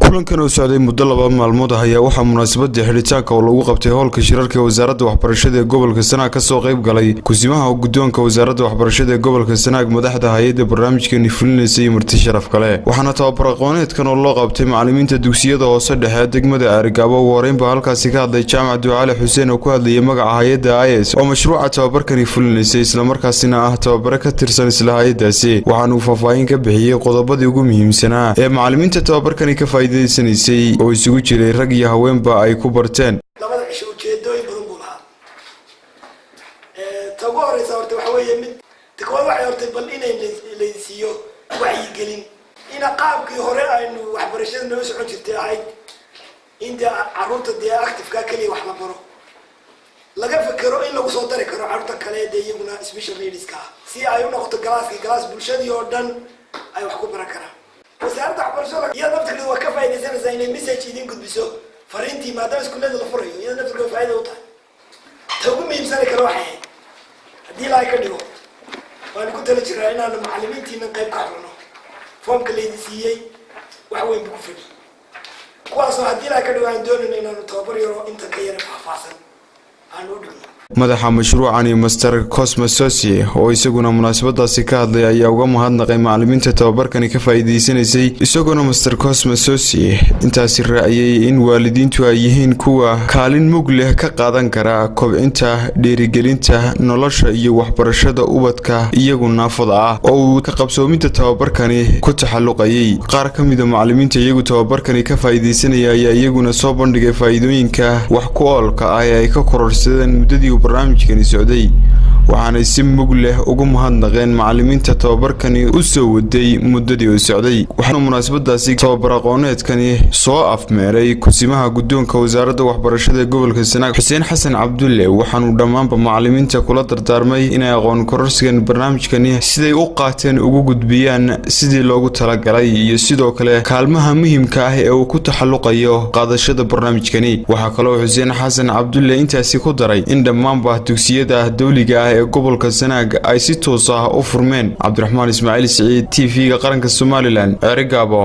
kulankan oo socday muddo 2 maalmood ah ayaa waxa munaasabada xiritaanka oo lagu qabtay howlka shirarka wasaaradda waxbarashada ee gobolka Sanaag ka soo qayb galay kusimaha guddoonka wasaaradda waxbarashada ee gobolka Sanaag madaxda hay'adda barnaamijkan fulineysay marti sharaf kale waxaana tababar aqooneedkan oo loo qabtay macallimiinta dugsiyada hoose dhexe degmada Arigabo wareen baa halkaas ka hadlay Jaamac Ducaale Xuseen oo ku hadlayay magaca hay'adda IS oo mashruuca tababarkan fulineysay isla markaasina ah tababar ka tirsan isla hay'addaasi waxaana uu faahfaahin ka bixiyay qodobadii ugu muhiimsanaa ee macallimiinta tababarkan ka faa'iideysanayay oo isugu jiray rag iyo haweenba ay ku barteen labada cisho ujeedooyin badan buu lahaa tago horeysa horta waxa weeye mid tagood waxay hortay bal inay leeysiiyo wacyi gelin ina qaabkii hore aynu waxbarashada noo socon jirtay ahayd inta carruurta active ka kaliya wax la baro laga fikiro in lagu soo dari karo carruurta kale ee iyaguna special needs ka si ay u noqoto class bulshadii oo dhan ay wax ku baran karaan wasaaradda waxbarashada iyo naftigeedu waa ka faa'iideysanaysaa inay message idin gudbiso fariintii maadaama iskuulada la furayo iyo naftigeedu faa'iido u tahay ta ugu muhiimsan kale waxay haddii la ka dhigo waan ku tala jiraa inaanu macallimiintiina qayb ka xulno foomka leedii siiyey wax weyn buu ku fadhi kuwaasoo haddii la ka dhigo aan doonayno inaanu tababar yaro inta ka yara faahfaahsan aan u dhigno madaxa mashruucani Master Cosmo Sosie oo isaguna munaasabadaasi ka hadlay ayaa uga mahadnaqay macallimiinta tababarkan ka faa'iideysanaysay isaguna Master Cosmo Sosie intaas raaciyay in waalidiintu ay yihiin kuwa kaalin mug leh ka qaadan kara kobcinta dhiirigelinta nolosha iyo waxbarashada ubadka iyagu naafada ah oo ka qabsoominta tababarkani ku taxalluqayay qaar ka mid ah macallimiinta iyagu tababarkani ka faa'iideysanaya ayaa iyaguna soo bandhigay faa'iidooyinka wax ku oolka ah ee ay ka kororsadeen muddadii barnaamijkani socday waxaana si mug leh ugu mahadnaqeen macallimiinta tababarkani u soo waday muddadii uu socday waxaana munaasabadaasi tababar aqooneedkani soo afmeeray kusimaha guddoonka wasaaradda waxbarashada ee gobolka Sanaag Xuseen Xasan Cabdulle waxaanu dhammaanba macallimiinta kula dardaarmay inay aqoon kororsigan barnaamijkani siday u qaateen ugu gudbiyaan sidii loogu talagalay iyo sidoo kale kaalmaha muhiimka ah ee uu ku taxalluqayo qaadashada barnaamijkani waxa kale oo Xuseen Xasan Cabdulle intaasi ku daray in dhammaanba dugsiyada dawliga ah ee gobolka Sanaag ay si toos ah u furmeen Cabdiraxmaan Ismaaciil Saciid TV-ga qaranka Somaliland Arigabo